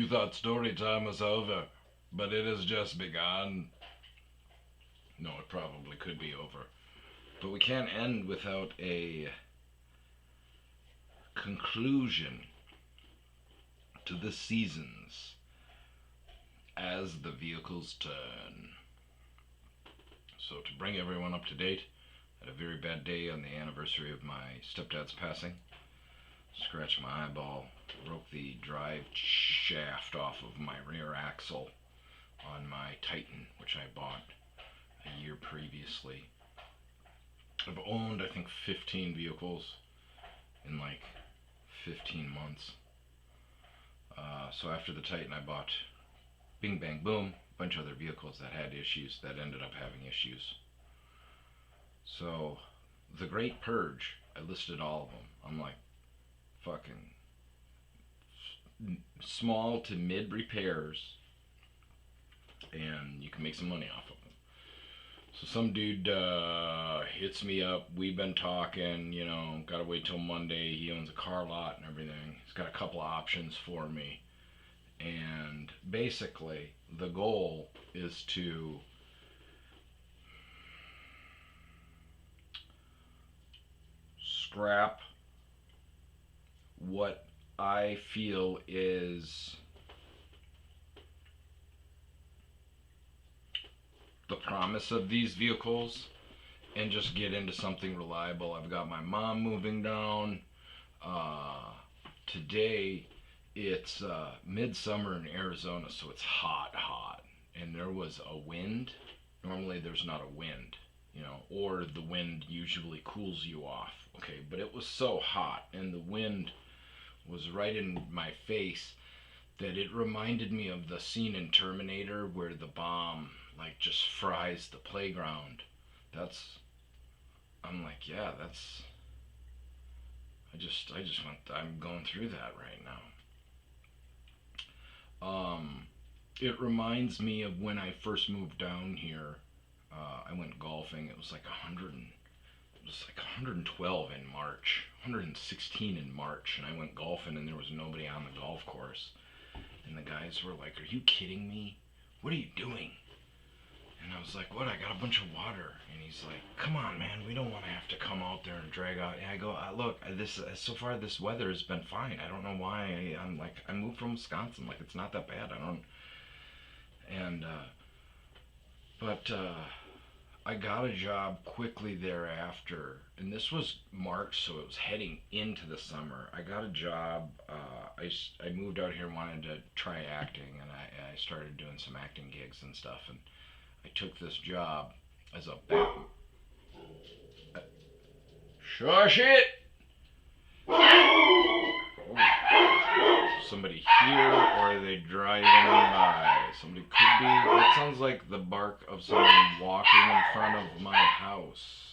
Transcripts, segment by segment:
You thought story time was over, but it has just begun. No, it probably could be over. But we can't end without a conclusion to the seasons as the vehicles turn. So, to bring everyone up to date, I had a very bad day on the anniversary of my stepdad's passing. Scratched my eyeball, broke the drive shaft off of my rear axle on my Titan, which I bought a year previously. I've owned, I think, 15 vehicles in like 15 months. So after the Titan, I bought Bing Bang Boom, a bunch of other vehicles that had issues that ended up having issues. So, the Great Purge, I listed all of them. I'm like, fucking small to mid repairs, and you can make some money off of them. So some dude hits me up. We've been talking, gotta wait till Monday. He owns a car lot and everything. He's got a couple of options for me. And basically, the goal is to scrap what I feel is the promise of these vehicles and just get into something reliable. I've got my mom moving down. Today it's midsummer in Arizona, so it's hot, and there was a wind. Normally there's not a wind, or the wind usually cools you off. Okay, but it was so hot, and the wind was right in my face that it reminded me of the scene in Terminator where the bomb just fries the playground. I'm like, yeah, I'm going through that right now. It reminds me of when I first moved down here. I went golfing. It was like 112 in March, 116 in March, and I went golfing and there was nobody on the golf course. And the guys were like, "Are you kidding me? What are you doing?" And I was like, "What? I got a bunch of water." And he's like, "Come on, man, we don't want to have to come out there and drag out." And I go, "Look, so far this weather has been fine. I don't know why." I moved from Wisconsin. It's not that bad. But I got a job quickly thereafter, and this was March, so it was heading into the summer. I got a job. I moved out here and wanted to try acting, and I started doing some acting gigs and stuff, and I took this job as a Shush it! Somebody here, or are they driving by? Somebody could be. That sounds like the bark of someone walking in front of my house.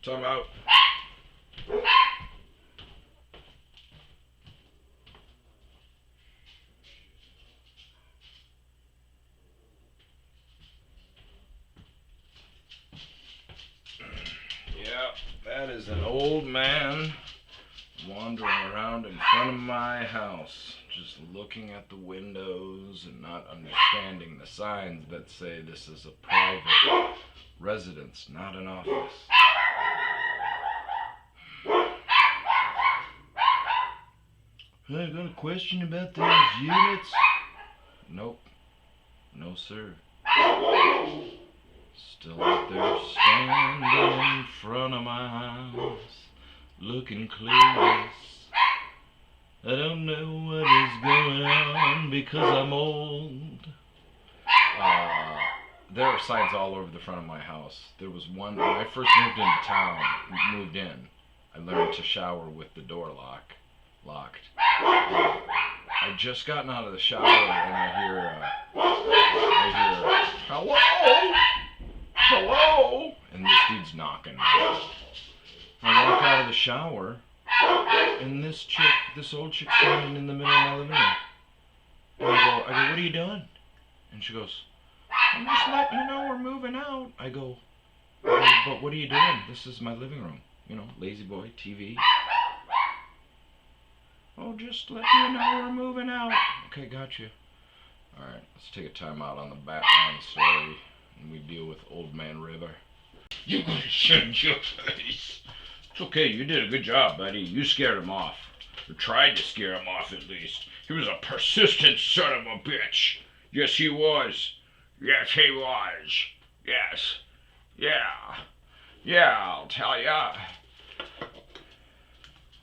Time out. Yeah, that is an old man wandering around in front of my house, just looking at the windows and not understanding the signs that say this is a private residence, not an office. I got a question about those units. Nope. No, sir. Still out there standing in front of my house, looking clueless. I don't know what is going on because I'm old. There are signs all over the front of my house. There was one when I first moved in. I learned to shower with the door locked. I'd just gotten out of the shower and I hear, hello, and this dude's knocking. I walk out of the shower, and this old chick standing in the middle of my living room. And I go, what are you doing? And she goes, "I'm just letting you know we're moving out." I go, But what are you doing? This is my living room. You know, lazy boy, TV. Oh, just let me know we're moving out. Okay, gotcha. Alright, let's take a time out on the Batman story. And we deal with Old Man River. You gonna shut your face. It's okay, you did a good job, buddy. You scared him off. Or tried to scare him off, at least. He was a persistent son of a bitch. Yes, he was. Yes, he was. Yes. Yeah. Yeah, I'll tell ya.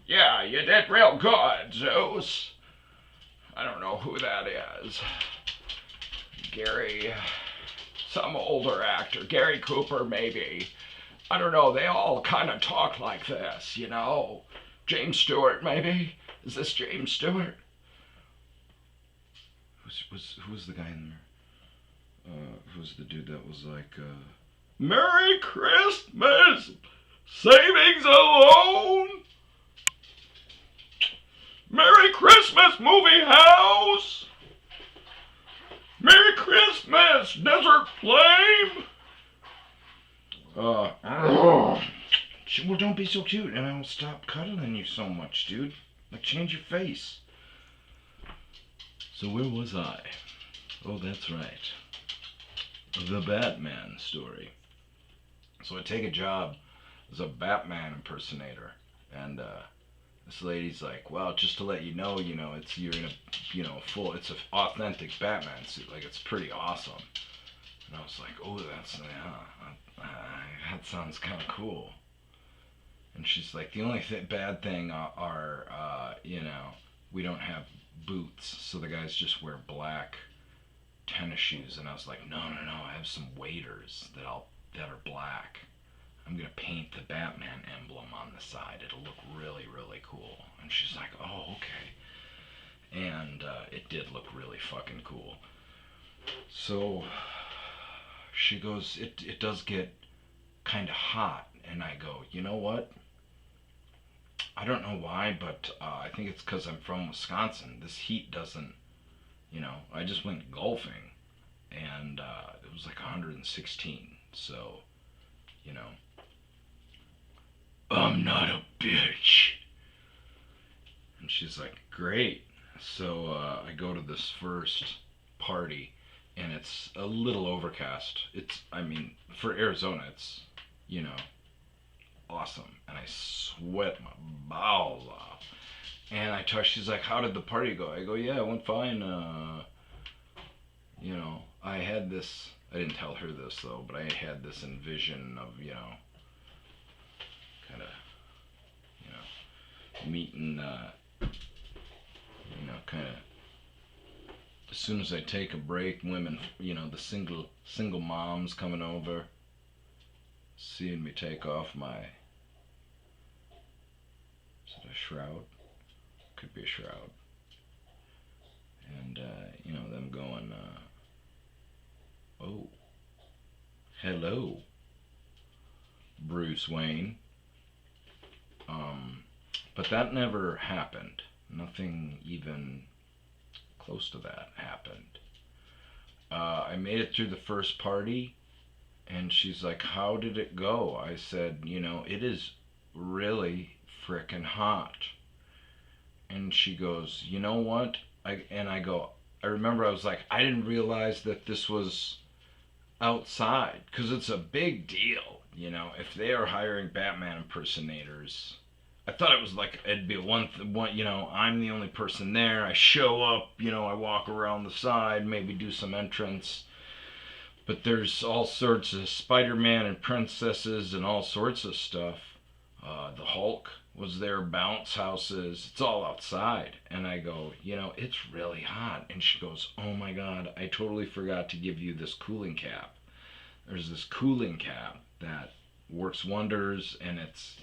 Yeah, you did real good, Zeus. I don't know who that is. Gary, some older actor. Gary Cooper, maybe. I don't know, they all kind of talk like this, you know? James Stewart, maybe? Is this James Stewart? Who was the guy in there? Who's the dude that was like, Merry Christmas! Savings alone! Merry Christmas, movie house! Merry Christmas, Desert Flame! Well, don't be so cute and I'll stop cuddling you so much, dude. Like, change your face. So where was I? Oh, that's right. The Batman story. So I take a job as a Batman impersonator, and this lady's like, well, just to let you know, you're in a, it's an authentic Batman suit, like it's pretty awesome. And I was like, oh, that sounds kind of cool. And she's like, the only bad thing are, we don't have boots, so the guys just wear black tennis shoes. And I was like, no, I have some waders that are black. I'm gonna paint the Batman emblem on the side. It'll look really, really cool. And she's like, oh, okay. And it did look really fucking cool. So she goes, it does get kind of hot. And I go, you know what? I don't know why, but I think it's because I'm from Wisconsin. This heat doesn't, I just went golfing, and it was like 116. So, I'm not a bitch. And she's like, great. So I go to this first party, and it's a little overcast. For Arizona, it's, awesome. And I sweat my balls off. And she's like, how did the party go? I go, yeah, it went fine. I had this, I didn't tell her this though, but I had this envision of, kind of, meeting, kind of, as soon as I take a break, women, the single moms coming over, seeing me take off my, is it a shroud? Could be a shroud. And, them going, oh, hello, Bruce Wayne. But that never happened. Nothing even close to that happened. I made it through the first party, and she's like, how did it go? I said, it is really frickin' hot. And she goes, you know what? I remember I was like, I didn't realize that this was outside, because it's a big deal, if they are hiring Batman impersonators. I thought it was like, it'd be one, I'm the only person there. I show up, I walk around the side, maybe do some entrance. But there's all sorts of Spider-Man and princesses and all sorts of stuff. The Hulk was there, bounce houses. It's all outside. And I go, it's really hot. And she goes, oh my God, I totally forgot to give you this cooling cap. There's this cooling cap that works wonders, and it's,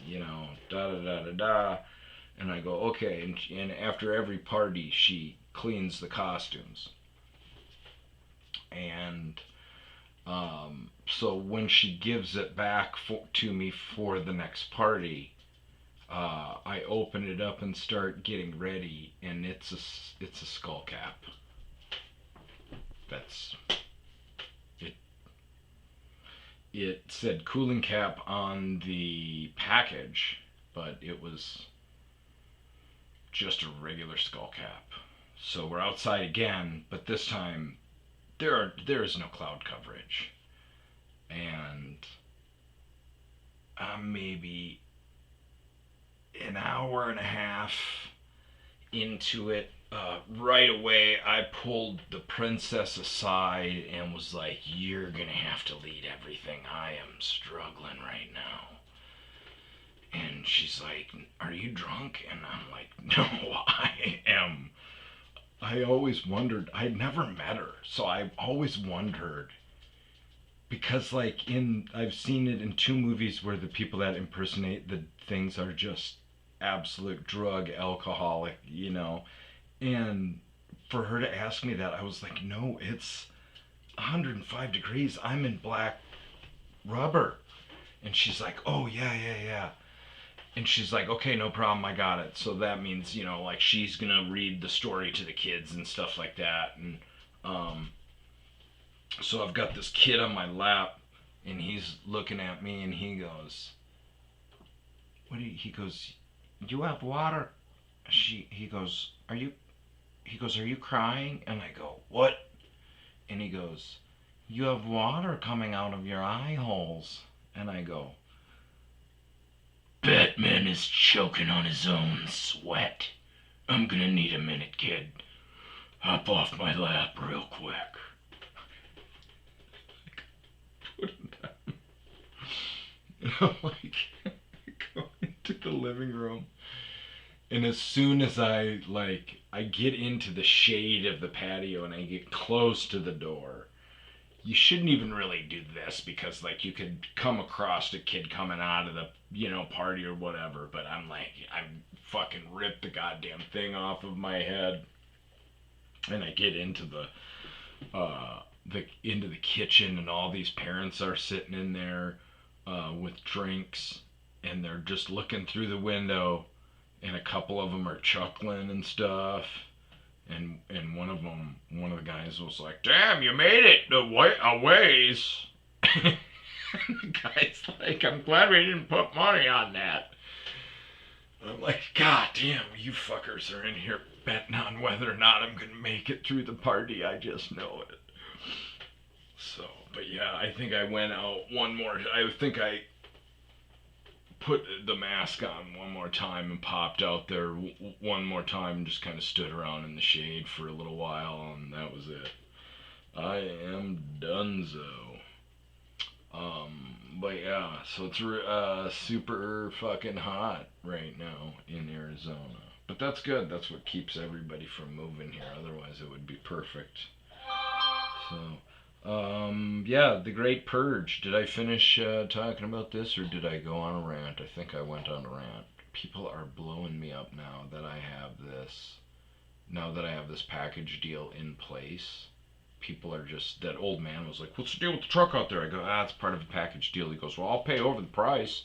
da da da da da. And I go, okay. And after every party, she cleans the costumes. And so when she gives it back to me for the next party, I open it up and start getting ready, and it's a skull cap. That's it. it said cooling cap on the package, but it was just a regular skull cap. So we're outside again, but this time there is no cloud coverage, and I'm maybe an hour and a half into it. Right away, I pulled the princess aside and was like, "You're gonna have to lead everything. I am struggling right now." And she's like, "Are you drunk?" And I'm like, "No, I am." I always wondered. I'd never met her, so I always wondered because, like, I've seen it in two movies where the people that impersonate the things are just absolute drug alcoholic, and for her to ask me that, I was like, no, it's 105 degrees. I'm in black rubber. And she's like, oh, yeah, yeah, yeah. And she's like, okay, no problem, I got it. So that means, like she's going to read the story to the kids and stuff like that. And so I've got this kid on my lap, and he's looking at me, and he goes, he goes, you have water? He goes, are you crying? And I go, what? And he goes, you have water coming out of your eye holes. And I go, Batman is choking on his own sweat. I'm gonna need a minute, kid. Hop off my lap real quick. Put him down. And I'm like, go into the living room. And as soon as I get into the shade of the patio and I get close to the door, you shouldn't even really do this because you could come across a kid coming out of the party or whatever. But I'm fucking ripped the goddamn thing off of my head, and I get into into the kitchen, and all these parents are sitting in there with drinks, and they're just looking through the window. And a couple of them are chuckling and stuff. And one of the guys was like, "Damn, you made it a ways." And the guy's like, "I'm glad we didn't put money on that." And I'm like, "God damn, you fuckers are in here betting on whether or not I'm gonna make it through the party. I just know it." So, but yeah, I think I went out one more. I think I put the mask on one more time and popped out there one more time and just kind of stood around in the shade for a little while, and that was it. I am donezo. But yeah, so it's super fucking hot right now in Arizona. But that's good. That's what keeps everybody from moving here. Otherwise, it would be perfect. So, yeah, The Great Purge. Did I finish talking about this, or did I go on a rant? I think I went on a rant. People are blowing me up now that I have this. Now that I have this package deal in place, people are just. That old man was like, "What's the deal with the truck out there?" I go, "It's part of the package deal." He goes, "Well, I'll pay over the price."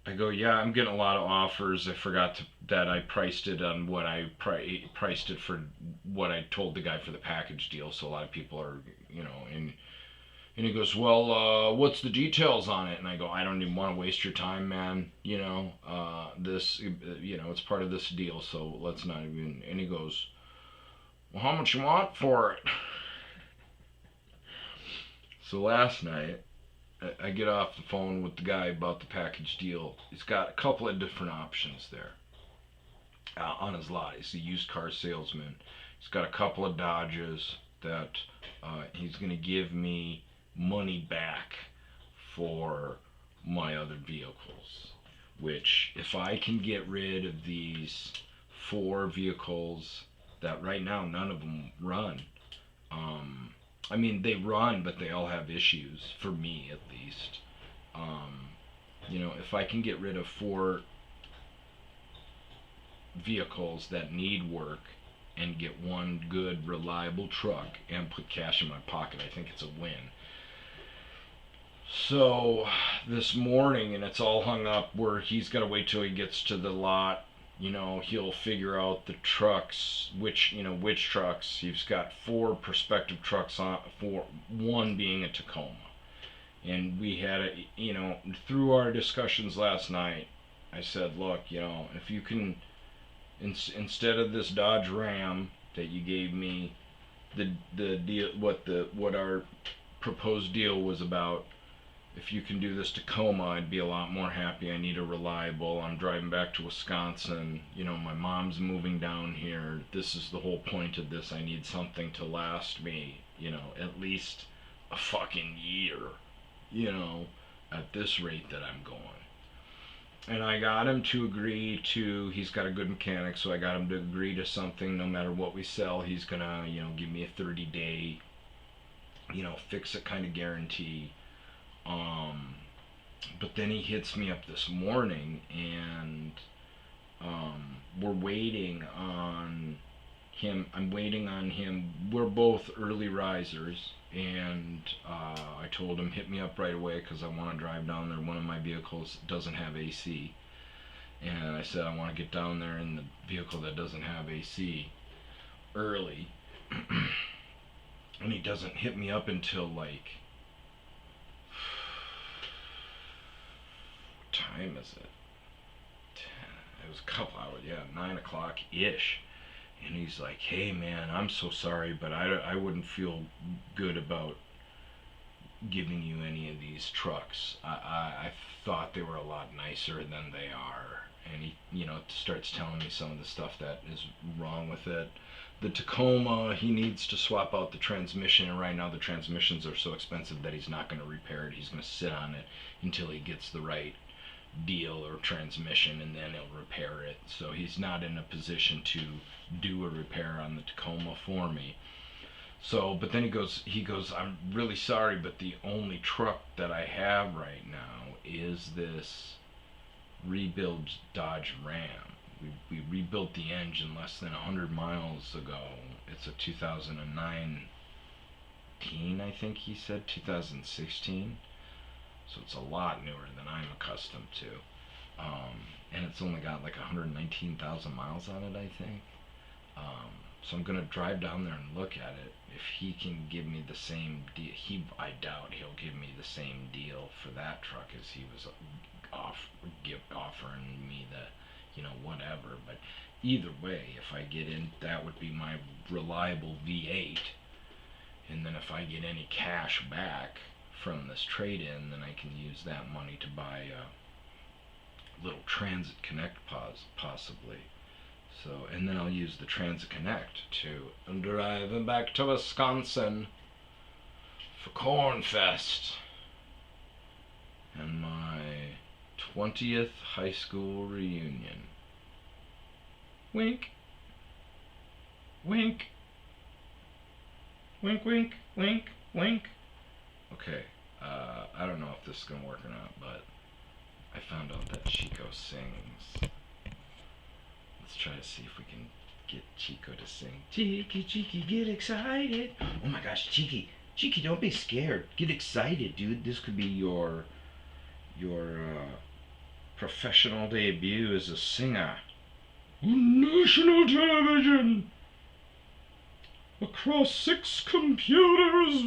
I go, "Yeah, I'm getting a lot of offers. I forgot that I priced it on what I priced it for what I told the guy for the package deal. So a lot of people are, and he goes, "Well, what's the details on it?" And I go, "I don't even want to waste your time, man. This, it's part of this deal, so let's not even." And he goes, "Well, how much you want for it?" So last night, I get off the phone with the guy about the package deal. He's got a couple of different options there on his lot. He's a used car salesman. He's got a couple of Dodges that he's going to give me money back for my other vehicles. Which, if I can get rid of these 4 vehicles that right now none of them run, I mean, they run, but they all have issues, for me at least. If I can get rid of 4 vehicles that need work and get one good, reliable truck and put cash in my pocket, I think it's a win. So, this morning, and it's all hung up where he's got to wait till he gets to the lot. He'll figure out the trucks, which trucks. He's got 4 prospective trucks on, for one being a Tacoma. And we had a, through our discussions last night, I said, look, if you can, instead of this Dodge Ram that you gave me, the deal, what our proposed deal was about, if you can do this Tacoma, I'd be a lot more happy. I need a reliable. I'm driving back to Wisconsin. My mom's moving down here. This is the whole point of this. I need something to last me, at least a fucking year, at this rate that I'm going. And I got him to agree to, he's got a good mechanic, so I got him to agree to something. No matter what we sell, he's gonna, give me a 30-day, fix it kind of guarantee. But then he hits me up this morning, and we're waiting on him. I'm waiting on him. We're both early risers, and I told him hit me up right away because I want to drive down there. One of my vehicles doesn't have AC, and I said I want to get down there in the vehicle that doesn't have AC early. And he doesn't hit me up until like, what time is it? It was a couple hours, 9 o'clock ish. And he's like, hey man, I'm so sorry, but I wouldn't feel good about giving you any of these trucks. I thought they were a lot nicer than they are. And he, starts telling me some of the stuff that is wrong with it. The Tacoma, he needs to swap out the transmission, and right now the transmissions are so expensive that he's not going to repair it. He's going to sit on it until he gets the right deal or transmission, and then he'll repair it. So he's not in a position to do a repair on the Tacoma for me. So, but then he goes, I'm really sorry, but the only truck that I have right now is this rebuild Dodge Ram. We rebuilt the engine less than 100 miles ago. It's a 2019, I think he said, 2016. So it's a lot newer than I'm accustomed to. And it's only got like 119,000 miles on it, I think. So I'm going to drive down there and look at it. If he can give me the same deal, I doubt he'll give me the same deal for that truck as he was offering me the, whatever. But either way, if I get in, that would be my reliable V8. And then if I get any cash back from this trade-in, then I can use that money to buy a little Transit Connect possibly. So, and then I'll use the Transit Connect to drive back to Wisconsin for Cornfest and my 20th high school reunion. Wink. Wink. Wink, wink, wink, wink. Okay, I don't know if this is going to work or not, but I found out that Chico sings. Let's try to see if we can get Chico to sing. Cheeky, Cheeky, get excited. Oh my gosh, Cheeky. Cheeky, don't be scared. Get excited, dude. This could be your professional debut as a singer. On national television. Across 6 computers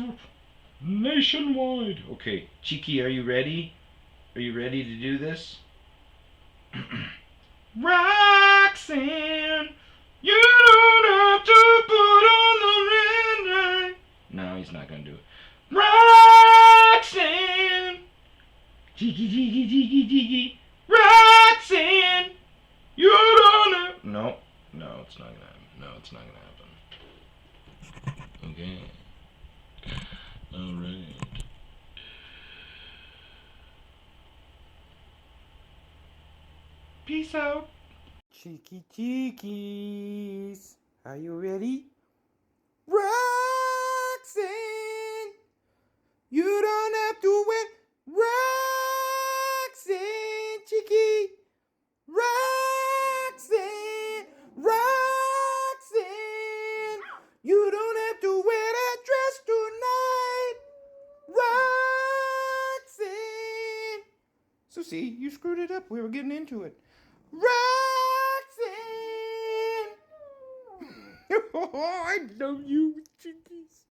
nationwide. Okay, Cheeky, are you ready? Are you ready to do this? Roxanne, you don't have to put on the red light. No, he's not gonna do it. Roxanne, Cheeky, Cheeky, Cheeky, Cheeky. Roxanne, you don't have. No, it's not gonna happen. No, it's not gonna happen. Okay. All right. Peace out. Cheeky cheekies, are you ready? Roxanne, you don't have to wait. Roxanne, cheeky. Roxanne, Roxanne, you don't have to wear that dress tonight. Roxanne. So see, you screwed it up. We were getting into it. Roxanne! Oh, I love you, Cheeky.